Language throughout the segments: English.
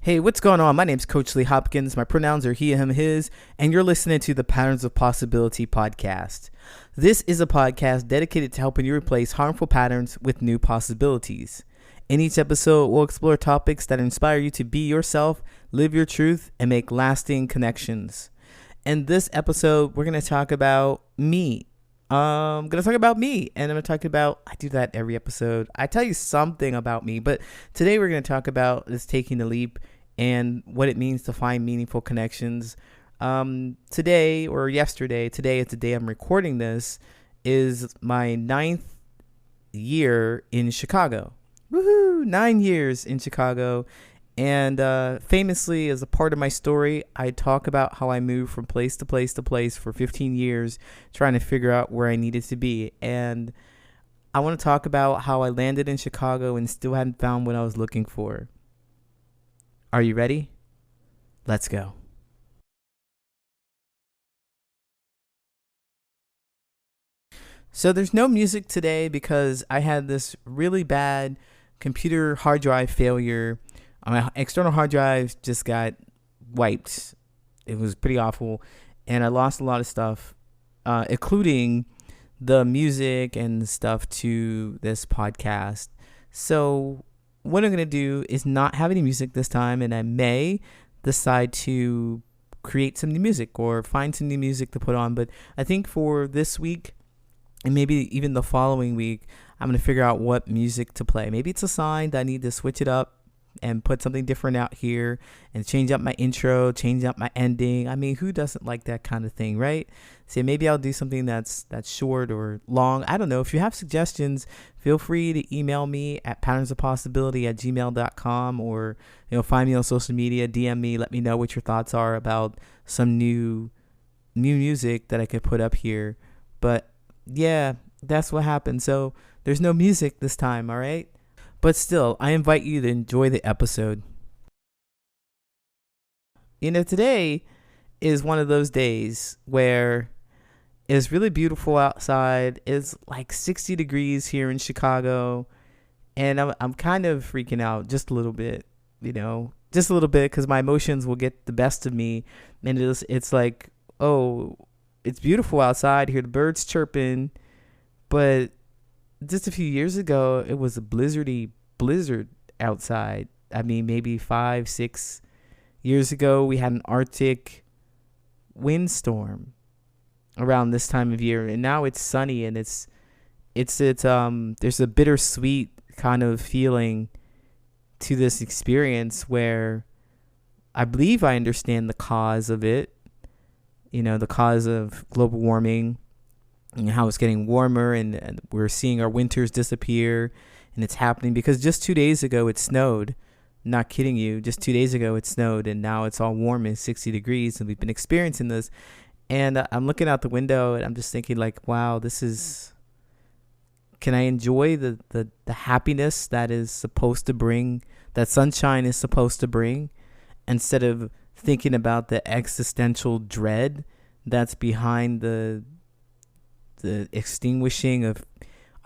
Hey, what's going on? My name's Coach Lee Hopkins. My pronouns are he, him, his, and you're listening to the Patterns of Possibility podcast. This is a podcast dedicated to helping you replace harmful patterns with new possibilities. In each episode, we'll explore topics that inspire you to be yourself, live your truth, and make lasting connections. In this episode, we're going to talk about me. I'm going to talk about me, and I'm going to talk about, I do that every episode. I tell you something about me, but today we're going to talk about this taking the leap and what it means to find meaningful connections. Today is the day I'm recording this, is my 9th year in Chicago. Woohoo! 9 years in Chicago. And famously, as a part of my story, I talk about how I moved from place to place to place for 15 years, trying to figure out where I needed to be. And I want to talk about how I landed in Chicago and still hadn't found what I was looking for. Are you ready? Let's go. So there's no music today because I had this really bad computer hard drive failure. My external hard drive just got wiped. It was pretty awful. And I lost a lot of stuff, including the music and stuff to this podcast. So what I'm going to do is not have any music this time. And I may decide to create some new music or find some new music to put on. But I think for this week and maybe even the following week, I'm going to figure out what music to play. Maybe it's a sign that I need to switch it up and put something different out here and change up my intro, change up my ending. I mean, who doesn't like that kind of thing, right? So maybe I'll do something that's short or long. I don't know. If you have suggestions, feel free to email me at patternsofpossibility@gmail.com or, find me on social media, DM me, let me know what your thoughts are about some new music that I could put up here. But yeah, that's what happened. So there's no music this time, all right? But still, I invite you to enjoy the episode. Today is one of those days where it's really beautiful outside. It's like 60 degrees here in Chicago. And I'm kind of freaking out just a little bit, just a little bit because my emotions will get the best of me. And it's like, oh, it's beautiful outside. Hear the birds chirping. But just a few years ago, it was a blizzard outside. I mean, maybe 5-6 years ago, we had an Arctic windstorm around this time of year, and now it's sunny, and it's there's a bittersweet kind of feeling to this experience where I believe I understand the cause of it. The cause of global warming. How it's getting warmer and we're seeing our winters disappear, and it's happening because just 2 days ago it snowed. Not kidding you, just 2 days ago it snowed, and now it's all warm and 60 degrees, and we've been experiencing this. And I'm looking out the window and I'm just thinking like, wow, can I enjoy the happiness that is supposed to bring, that sunshine is supposed to bring, instead of thinking about the existential dread that's behind the extinguishing of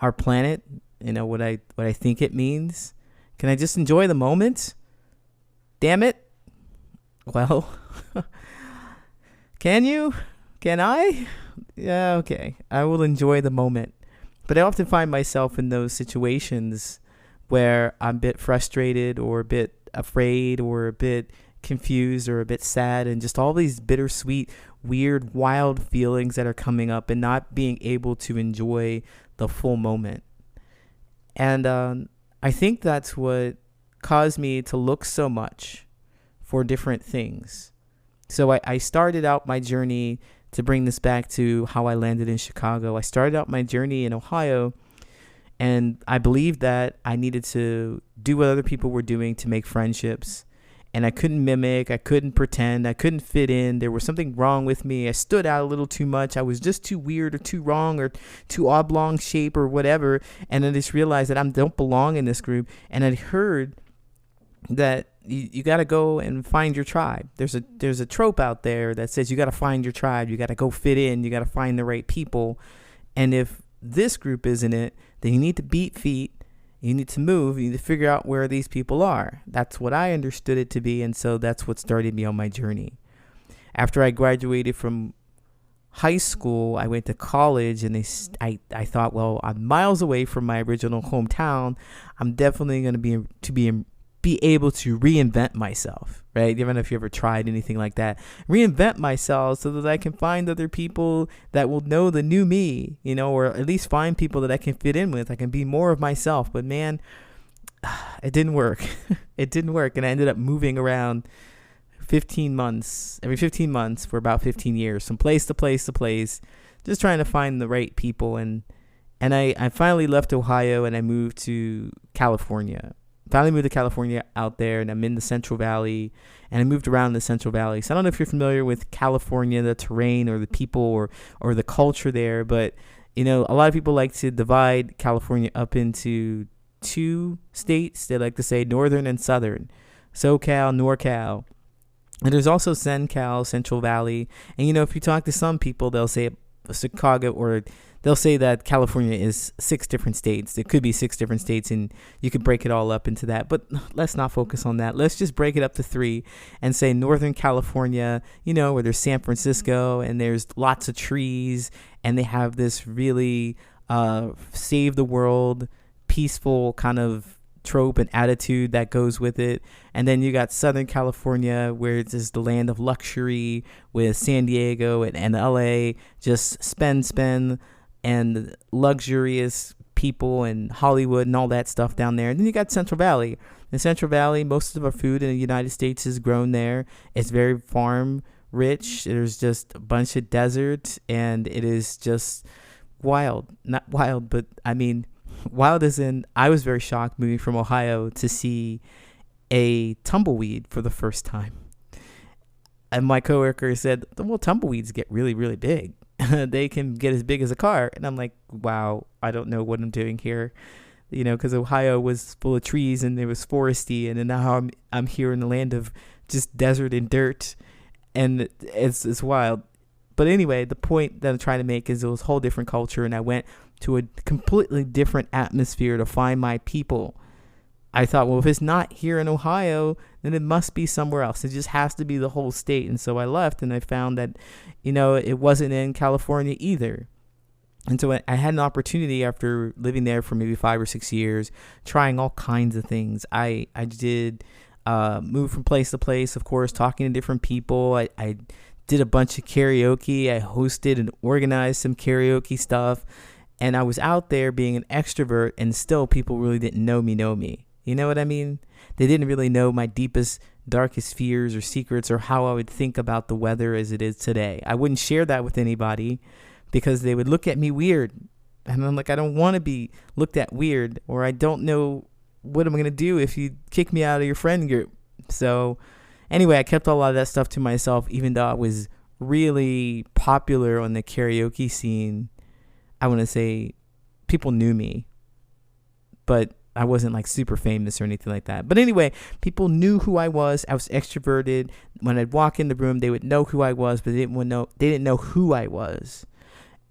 our planet, what I think it means. Can I just enjoy the moment? Damn it. Well, can you? Can I? Yeah, okay. I will enjoy the moment. But I often find myself in those situations where I'm a bit frustrated or a bit afraid or a bit confused or a bit sad, and just all these bittersweet, weird, wild feelings that are coming up, and not being able to enjoy the full moment. And I think that's what caused me to look so much for different things. So I started out my journey, to bring this back to how I landed in Chicago. I started out my journey in Ohio, and I believed that I needed to do what other people were doing to make friendships. And I couldn't mimic, I couldn't pretend, I couldn't fit in. There was something wrong with me. I stood out a little too much. I was just too weird or too wrong or too oblong shape or whatever. And I just realized that I don't belong in this group. And I heard that you got to go and find your tribe. There's a trope out there that says you got to find your tribe. You got to go fit in. You got to find the right people. And if this group isn't it, then you need to beat feet You need to move. You need to figure out where these people are. That's what I understood it to be. And so that's what started me on my journey. After I graduated from high school, I went to college, and I thought, well, I'm miles away from my original hometown. I'm definitely going be able to reinvent myself, right? I don't know if you ever tried anything like that. Reinvent myself so that I can find other people that will know the new me, or at least find people that I can fit in with. I can be more of myself. But man, it didn't work. It didn't work. And I ended up moving around every 15 months for about 15 years, from place to place to place, just trying to find the right people. And I finally left Ohio, and I moved to California. Finally moved to California out there, and I'm in the Central Valley, and I moved around the Central Valley. So I don't know if you're familiar with California, the terrain or the people or the culture there, but a lot of people like to divide California up into two states. They like to say northern and southern, SoCal, NorCal. And there's also CenCal, Central Valley. And if you talk to some people, they'll say Chicago, or they'll say that California is 6 different states. There could be 6 different states, and you could break it all up into that. But let's not focus on that. Let's just break it up to 3 and say Northern California, where there's San Francisco, and there's lots of trees, and they have this really save the world, peaceful kind of trope and attitude that goes with it. And then you got Southern California, where it's just the land of luxury, with San Diego and LA, just spend and luxurious people, and Hollywood and all that stuff down there. And then you got Central Valley. In Central Valley, most of our food in the United States is grown there. It's very farm rich. There's just a bunch of desert, and it is just wild. Not wild, but I mean wild as in, I was very shocked moving from Ohio to see a tumbleweed for the first time. And my coworker said, well, tumbleweeds get really, really big. They can get as big as a car. And I'm like, wow, I don't know what I'm doing here. Because Ohio was full of trees and it was foresty. And then now I'm here in the land of just desert and dirt. And it's wild. But anyway, the point that I'm trying to make is it was a whole different culture. And I went to a completely different atmosphere to find my people. I thought, well, if it's not here in Ohio, then it must be somewhere else. It just has to be the whole state. And so I left, and I found that, it wasn't in California either. And so I had an opportunity after living there for maybe 5 or 6 years, trying all kinds of things. I did move from place to place, of course, talking to different people. I did a bunch of karaoke. I hosted and organized some karaoke stuff. And I was out there being an extrovert, and still people really didn't know me. You know what I mean? They didn't really know my deepest, darkest fears or secrets, or how I would think about the weather as it is today. I wouldn't share that with anybody because they would look at me weird. And I'm like, I don't want to be looked at weird, or I don't know what I'm going to do if you kick me out of your friend group. So anyway, I kept a lot of that stuff to myself, even though I was really popular on the karaoke scene. I want to say people knew me, but I wasn't like super famous or anything like that. But anyway, people knew who I was. I was extroverted. When I'd walk in the room, they would know who I was, but they didn't know who I was.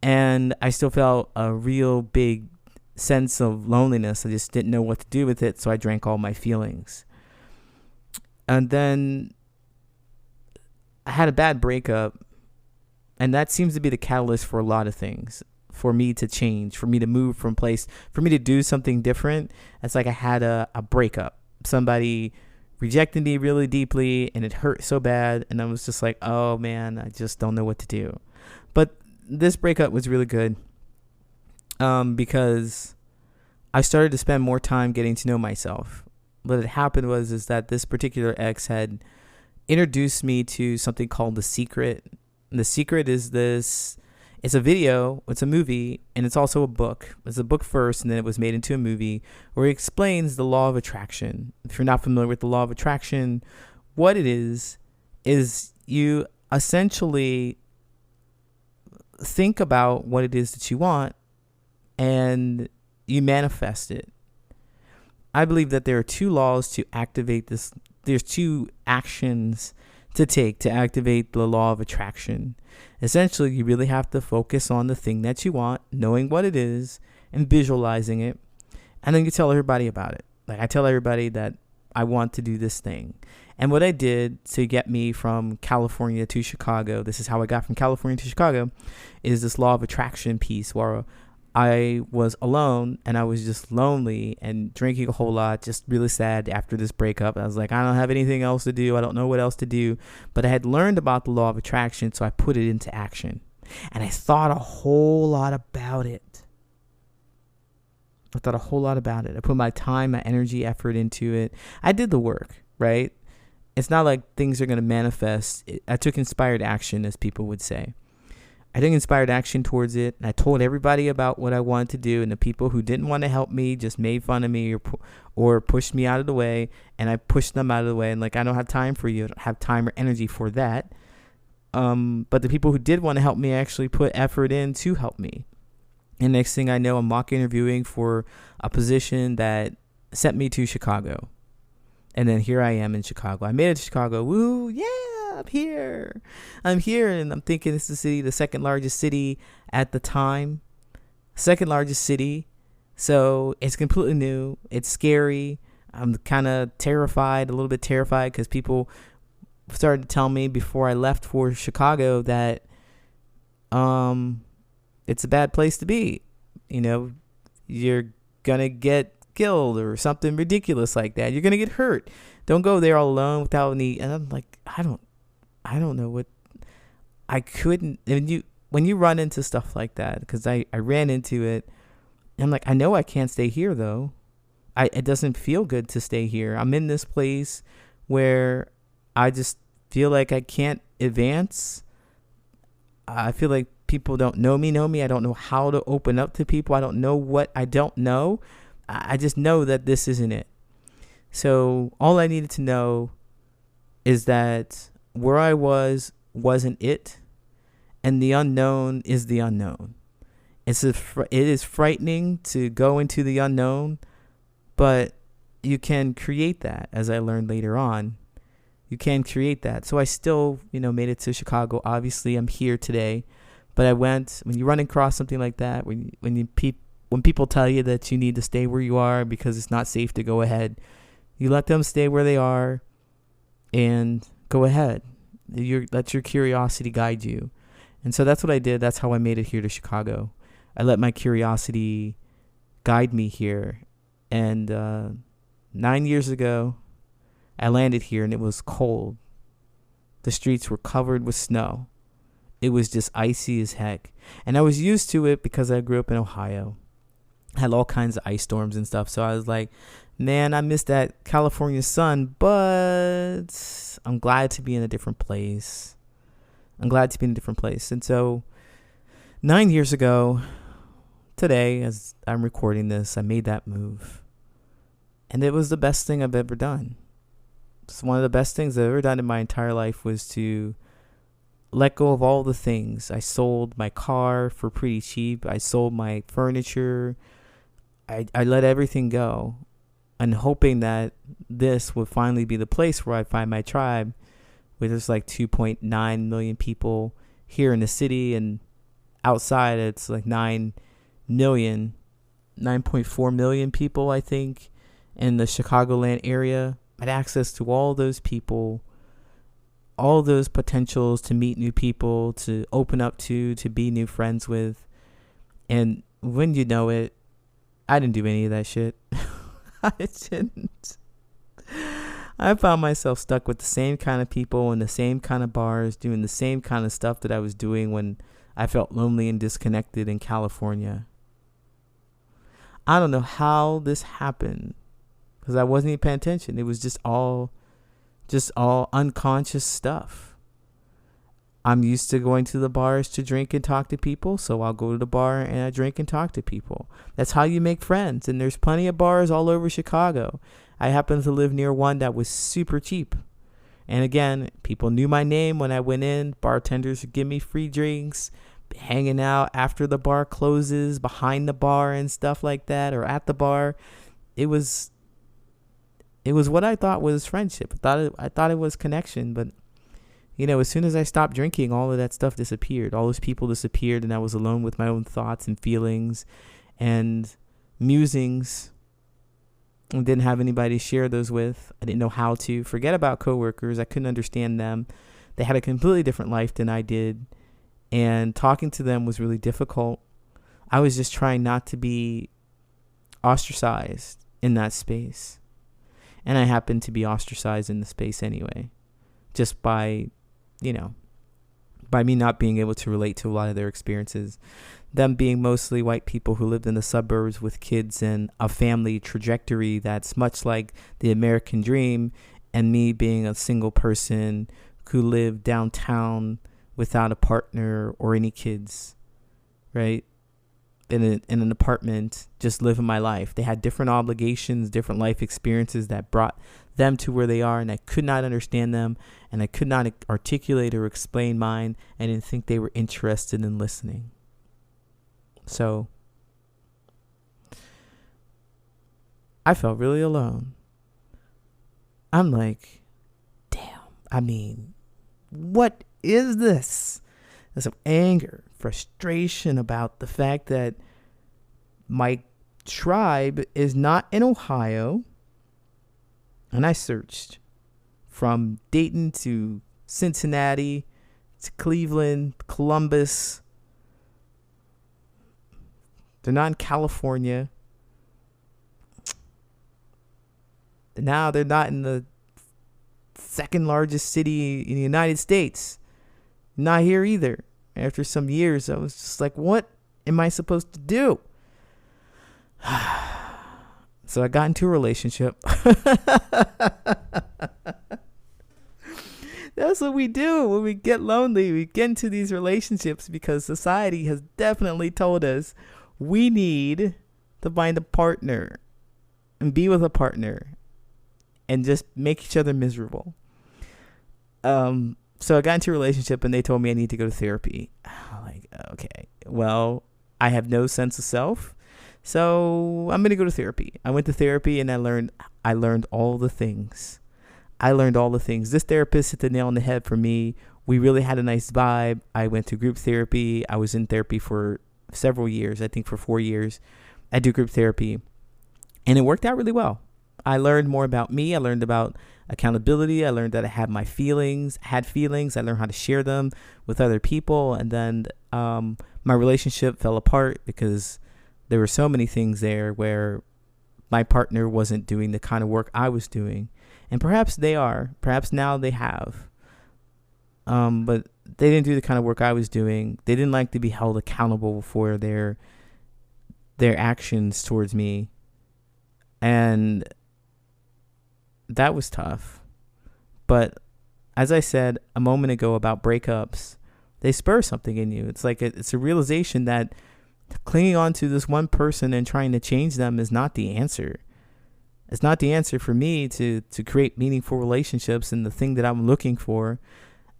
And I still felt a real big sense of loneliness. I just didn't know what to do with it, so I drank all my feelings. And then I had a bad breakup, and that seems to be the catalyst for a lot of things. For me to change, for me to move from place, for me to do something different. It's like I had a breakup. Somebody rejected me really deeply, and it hurt so bad. And I was just like, oh man, I just don't know what to do. But this breakup was really good because I started to spend more time getting to know myself. What had happened is that this particular ex had introduced me to something called The Secret. And The Secret is this. It's a video, it's a movie, and it's also a book. It's a book first, and then it was made into a movie where it explains the law of attraction. If you're not familiar with the law of attraction, what it is you essentially think about what it is that you want, and you manifest it. I believe that there are 2 laws to activate this. There's 2 actions to take to activate the law of attraction. Essentially, you really have to focus on the thing that you want, knowing what it is, and visualizing it. And then you tell everybody about it. Like, I tell everybody that I want to do this thing. And what I did to get me from California to Chicago, this is how I got from California to Chicago, is this law of attraction piece where I was alone and I was just lonely and drinking a whole lot, just really sad after this breakup. I was like, I don't have anything else to do. I don't know what else to do. But I had learned about the law of attraction, so I put it into action. And I thought a whole lot about it. I put my time, my energy, effort into it. I did the work, right? It's not like things are going to manifest. I took inspired action, as people would say. I took inspired action towards it. And I told everybody about what I wanted to do. And the people who didn't want to help me just made fun of me or pushed me out of the way. And I pushed them out of the way. And like, I don't have time for you. I don't have time or energy for that. But the people who did want to help me actually put effort in to help me. And next thing I know, I'm mock interviewing for a position that sent me to Chicago. And then here I am in Chicago. I made it to Chicago. Woo, yeah, I'm here. And I'm thinking this is the second largest city at the time. Second largest city. So it's completely new. It's scary. I'm kind of terrified, a little bit terrified, because people started to tell me before I left for Chicago that it's a bad place to be. You know, you're going to get killed or something ridiculous like that. You're going to get hurt. Don't go there all alone without any. And I'm like, I don't know what I couldn't. When you run into stuff like that, because I ran into it, I'm like, I know I can't stay here though. It doesn't feel good to stay here. I'm in this place where I just feel like I can't advance. I feel like people don't know me. I don't know how to open up to people. I don't know what I don't know. I just know that this isn't it. So all I needed to know is that where I wasn't it, and the unknown is the unknown. It is frightening to go into the unknown, but you can create that, as I learned later on. You can create that. So I still, made it to Chicago. Obviously, I'm here today. But when you run across something like that, when people tell you that you need to stay where you are because it's not safe to go ahead, you let them stay where they are and go ahead. Let your curiosity guide you. And so that's what I did. That's how I made it here to Chicago. I let my curiosity guide me here. And 9 years ago, I landed here and it was cold. The streets were covered with snow. It was just icy as heck. And I was used to it because I grew up in Ohio. Had all kinds of ice storms and stuff. So I was like, man, I miss that California sun, but I'm glad to be in a different place. And so 9 years ago, today, as I'm recording this, I made that move. And it was the best thing I've ever done. It's one of the best things I've ever done in my entire life was to let go of all the things. I sold my car for pretty cheap. I sold my furniture. I let everything go, and hoping that this would finally be the place where I find my tribe, where there's like 2.9 million people here in the city, and outside it's like 9.4 million people, I think, in the Chicagoland area. I had access to all those people, all those potentials to meet new people, to open up to be new friends with. And when you know it, I didn't do any of that shit. I didn't. I found myself stuck with the same kind of people in the same kind of bars, doing the same kind of stuff that I was doing when I felt lonely and disconnected in California. I don't know how this happened, because I wasn't even paying attention. It was just all unconscious stuff. I'm used to going to the bars to drink and talk to people, so I'll go to the bar and I drink and talk to people. That's how you make friends, and there's plenty of bars all over Chicago. I happen to live near one that was super cheap. And again, people knew my name when I went in. Bartenders would give me free drinks, hanging out after the bar closes, behind the bar and stuff like that, or at the bar. It was what I thought was friendship. I thought it was connection, but as soon as I stopped drinking, all of that stuff disappeared. All those people disappeared, and I was alone with my own thoughts and feelings and musings I didn't have anybody to share those with. I didn't know how to. Forget about coworkers. I couldn't understand them. They had a completely different life than I did. And talking to them was really difficult. I was just trying not to be ostracized in that space. And I happened to be ostracized in the space anyway, just by, by me not being able to relate to a lot of their experiences. Them being mostly white people who lived in the suburbs with kids and a family trajectory that's much like the American dream, and me being a single person who lived downtown without a partner or any kids, right? In an apartment, just living my life. They had different obligations, different life experiences that brought them to where they are, and I could not understand them, and I could not articulate or explain mine. I didn't think they were interested in listening. So I felt really alone. I'm like, damn, I mean, what is this? There's some anger, frustration about the fact that my tribe is not in Ohio. And I searched from Dayton to Cincinnati to Cleveland, Columbus. They're not in California. Now they're not in the second largest city in the United States. Not here either. After some years, I was just like, what am I supposed to do? So I got into a relationship. That's what we do when we get lonely. We get into these relationships because society has definitely told us we need to find a partner and be with a partner and just make each other miserable. So I got into a relationship and they told me I need to go to therapy. I'm like, okay, well, I have no sense of self, so I'm going to go to therapy. I went to therapy and I learned all the things. This therapist hit the nail on the head for me. We really had a nice vibe. I went to group therapy. I was in therapy for several years, I think for 4 years. I do group therapy and it worked out really well. I learned more about me. I learned about accountability. I learned that I had feelings. I learned how to share them with other people. And then my relationship fell apart because there were so many things there where my partner wasn't doing the kind of work I was doing. And perhaps they are. Perhaps now they have. But they didn't do the kind of work I was doing. They didn't like to be held accountable for their actions towards me. And that was tough. But as I said a moment ago about breakups, they spur something in you. It's like it's a realization that clinging on to this one person and trying to change them is not the answer. It's not the answer for me to create meaningful relationships and the thing that I'm looking for.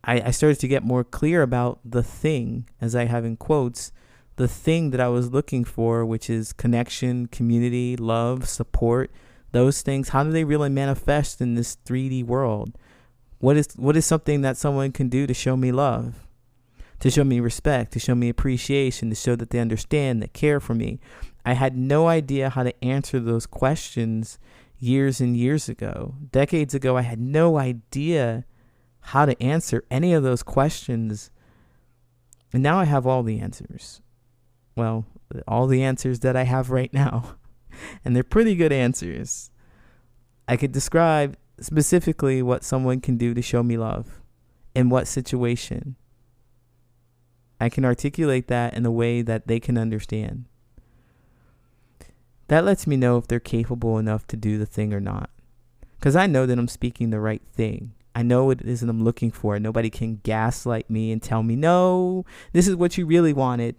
I started to get more clear about the thing, as I have in quotes, the thing that I was looking for, which is connection, community, love, support. Those things, how do they really manifest in this 3D world? What is something that someone can do to show me love, to show me respect, to show me appreciation, to show that they understand, that care for me? I had no idea how to answer those questions years and years ago. Decades ago, I had no idea how to answer any of those questions. And now I have all the answers. Well, all the answers that I have right now. And they're pretty good answers. I could describe specifically what someone can do to show me love, in what situation. I can articulate that in a way that they can understand. That lets me know if they're capable enough to do the thing or not. Because I know that I'm speaking the right thing. I know what it is that I'm looking for. Nobody can gaslight me and tell me, no, this is what you really wanted.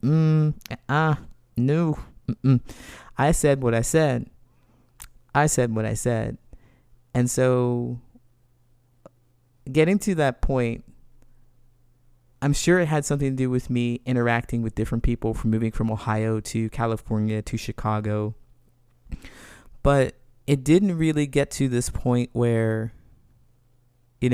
No. I said what I said. And so getting to that point, I'm sure it had something to do with me interacting with different people, from moving from Ohio to California to Chicago. But it didn't really get to this point where, I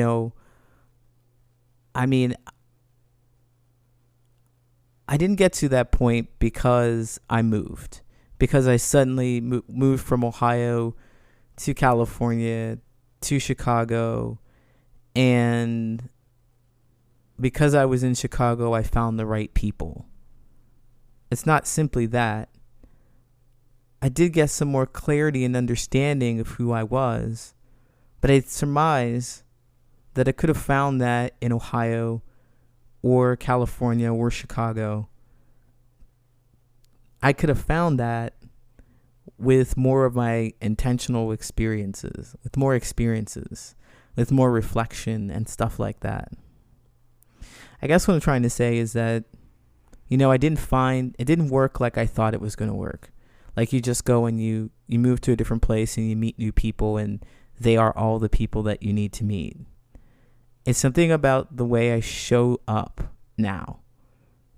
didn't get to that point because I moved, because I suddenly moved from Ohio to California to Chicago, and because I was in Chicago, I found the right people. It's not simply that. I did get some more clarity and understanding of who I was, but I surmise that I could have found that in Ohio or California or Chicago. I could have found that with more of my intentional experiences, with more reflection and stuff like that. I guess what I'm trying to say is that, it didn't work like I thought it was going to work. Like you just go and you move to a different place and you meet new people, and they are all the people that you need to meet. It's something about the way I show up now,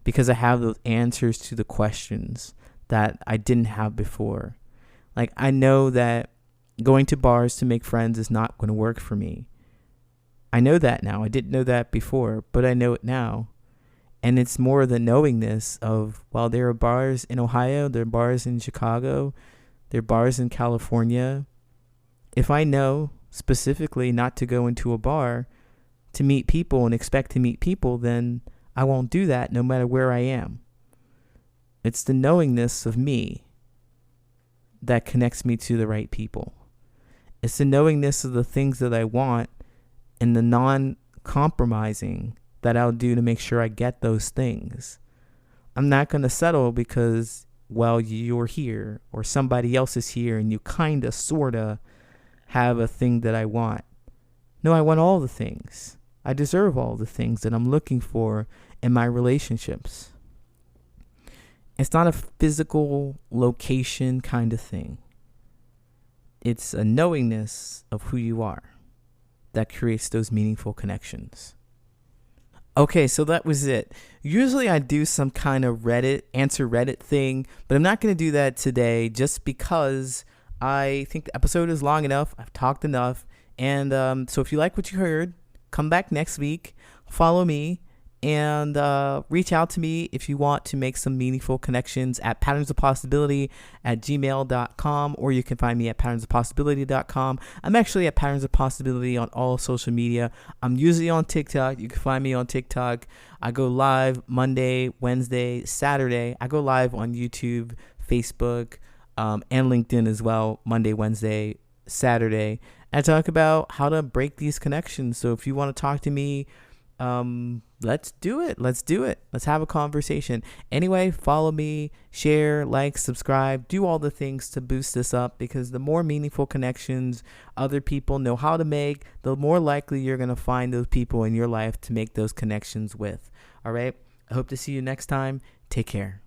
because I have those answers to the questions that I didn't have before. Like, I know that going to bars to make friends is not going to work for me. I know that now. I didn't know that before, but I know it now. And it's more the knowingness of, well, there are bars in Ohio, there are bars in Chicago, there are bars in California. If I know specifically not to go into a bar to meet people and expect to meet people, then I won't do that no matter where I am. It's the knowingness of me that connects me to the right people. It's the knowingness of the things that I want and the non-compromising that I'll do to make sure I get those things. I'm not going to settle because, well, you're here or somebody else is here and you kind of, sort of have a thing that I want. No, I want all the things. I deserve all the things that I'm looking for in my relationships. It's not a physical location kind of thing. It's a knowingness of who you are that creates those meaningful connections. Okay, so that was it. Usually I do some kind of answer Reddit thing, but I'm not going to do that today just because I think the episode is long enough. I've talked enough. And so if you like what you heard, come back next week, follow me, and reach out to me if you want to make some meaningful connections at patternsofpossibility@gmail.com, or you can find me at patternsofpossibility.com. I'm actually at Patterns of Possibility on all social media. I'm usually on TikTok. You can find me on TikTok. I go live Monday, Wednesday, Saturday. I go live on YouTube, Facebook, and LinkedIn as well, Monday, Wednesday, Saturday. I talk about how to break these connections. So if you want to talk to me, let's do it. Let's have a conversation. Anyway, follow me, share, like, subscribe, do all the things to boost this up, because the more meaningful connections other people know how to make, the more likely you're going to find those people in your life to make those connections with. All right. I hope to see you next time. Take care.